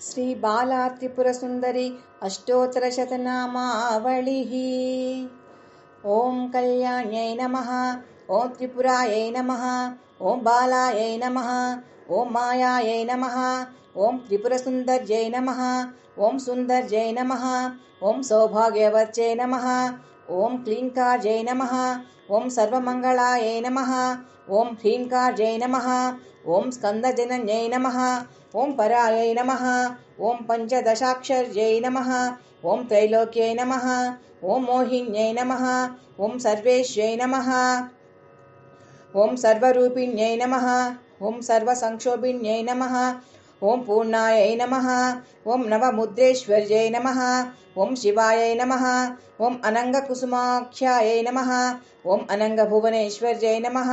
श्री बाला त्रिपुरसुन्दरी अष्टोत्तरशतनामावलिः। ॐ कल्याण्यै नमः, ॐ त्रिपुरायै नमः, ॐ बालायै नमः, ॐ मायायै नमः, ॐ त्रिपुरसुन्दर्यै नमः, ॐ सुन्दर्यै नमः, ॐ सौभाग्यवत्यै नमः, ॐ क्लीङ्कार्यै नमः, ॐ सर्वमङ्गलायै नमः, ॐ ह्रीङ्कार्यै नमः, ॐ स्कन्दजनन्यै नमः, ॐ परायै नमः, ॐ पञ्चदशाक्षर्यै नमः, ॐ त्रैलोक्यै नमः, ॐ मोहिन्यै नमः, ॐ सर्वेश्यै नमः, ॐ सर्वरूपिण्यै नमः, ॐ सर्वसंक्षोभिण्यै नमः, ॐ पूर्णायै नमः, ॐ नवमुद्रेश्वर्यै नमः, ॐ शिवायै नमः, ॐ अनङ्गकुसुमाख्यायै नमः, ॐ अनङ्गभुवनेश्वर्यै नमः,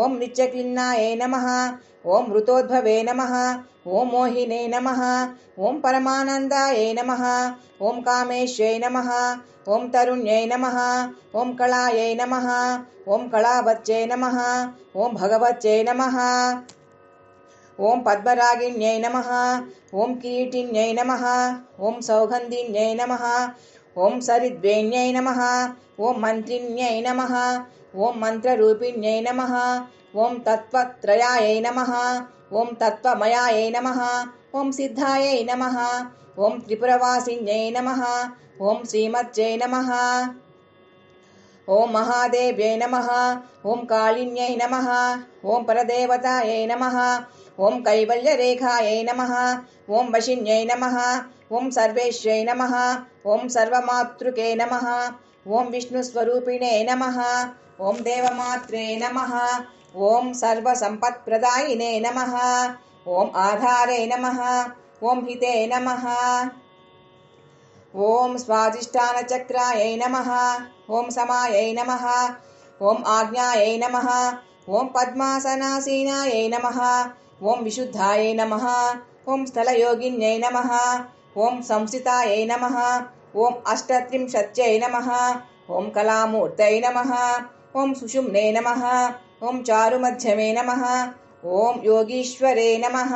ॐ नित्यक्लिन्नायै नमः, ॐ ऋतोद्भवे नमः, ॐ मोहिने नमः, ॐ परमानन्दायै नमः, ॐ कामेश्यै नमः, ॐ तरुण्यै नमः, ॐ कलायै नमः, ॐ कलावत्यै नमः, ॐ भगवत्यै नमः, ॐ पद्मरागिण्यै नमः, ॐ किरीटिन्यै नमः, ॐ सौगन्धिन्यै नमः, ॐ सरिद्वेण्यै नमः, ॐ मन्त्रिण्यै नमः, ॐ मन्त्ररूपिण्यै नमः, ॐ तत्त्वत्रयायै नमः, ॐ तत्त्वमयायै नमः, ॐ सिद्धायै नमः, ॐ त्रिपुरवासिन्यै नमः, ॐ श्रीमत्यै नमः, ॐ महादेव्यै नमः, ॐ कालिन्यै नमः, ॐ परदेवतायै नमः, ॐ कैवल्यरेखायै नमः, ॐ वशिन्यै नमः, ॐ सर्वेश्यै नमः, ॐ सर्वमातृके नमः, ॐ विष्णुस्वरूपिणे नमः, ॐ देवमात्रे नमः, ॐ सर्वसम्पत्प्रदायिने नमः, ॐ आधारे नमः, ॐ हिते नमः, ॐ स्वाधिष्ठानचक्रायै नमः, ॐ समायै नमः, ॐ आज्ञायै नमः, ॐ पद्मासनासीनायै नमः, ॐ विशुद्धायै नमः, ॐ स्थलयोगिन्यै नमः, ॐ संस्थितायै नमः, ॐ अष्टत्रिंशत्यै नमः, ॐ कलामूर्तये नमः, ॐ सुषुम्ने नमः, ॐ चारुमध्यमे नमः, ॐ योगीश्वरे नमः,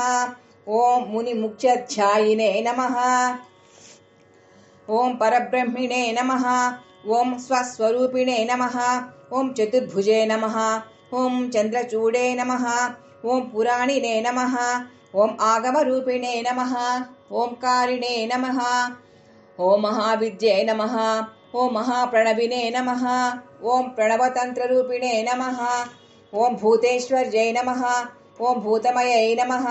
ॐ मुनिमुख्याध्यायिने नमः, ॐ परब्रह्मिणे नमः, ॐ स्वस्वरूपिणे नमः, ॐ चतुर्भुजे नमः, ॐ चन्द्रचूडे नमः, ॐ पुराणिने नमः, ॐ आगमरूपिणे नमः, ओंकारिणे नमः, ॐ महाविद्ये नमः, ॐ महाप्रणविने नमः, ॐ प्रणवतन्त्ररूपिणे नमः, ॐ भूतेश्वर्यै नमः, ॐ भूतमयै नमः,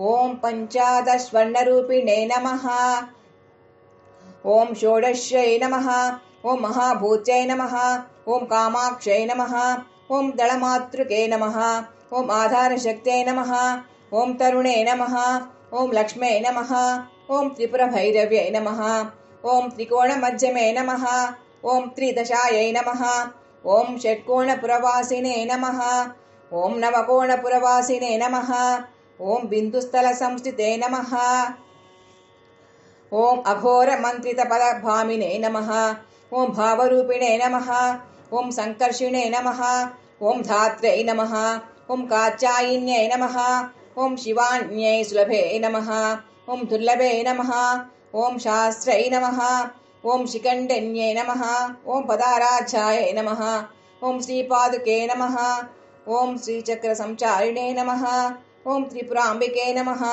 ॐ पञ्चादशवर्णरूपिणे नमः, ॐ षोडश्यै नमः, ॐ महाभूत्यै नमः, ॐ कामाक्ष्यै नमः, ॐ दलमातृके नमः, ॐ आधारशक्त्यै नमः, ॐ तरुणे नमः, ॐ लक्ष्म्यै नमः, ॐ त्रिपुरभैरव्यै नमः, ॐ त्रिकोणमध्यमे नमः, ॐ त्रिदशायै नमः, ॐ षट्कोणपुरवासिने नमः, ॐ नवकोणपुरवासिने नमः, ॐ बिन्दुस्थलसंस्थिते नमः, ॐ अघोरमन्त्रितपदभामिने नमः, ॐ भावरूपिणे नमः, ॐ सङ्कर्षिणे नमः, ॐ धात्र्यै नमः, ॐ कात्यायिन्यै नमः, ॐ शिवान्यै सुलभे नमः, ॐ दुर्लभे नमः, ॐ शास्त्रै नमः, ॐ शिखण्डिन्यै नमः, ॐ पदाराध्यायै नमः, ॐ श्रीपादुके नमः, ॐ श्रीचक्रसञ्चारिणे नमः, ॐ त्रिपुराम्बिके नमः,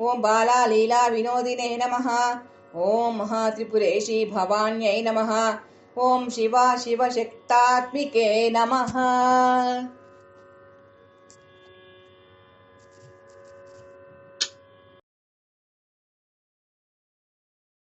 ॐ बालालीलाविनोदिने नमः, ॐ महात्रिपुरेशी भवान्यै नमः, ॐ शिवा शिवशक्तात्मिके नमः।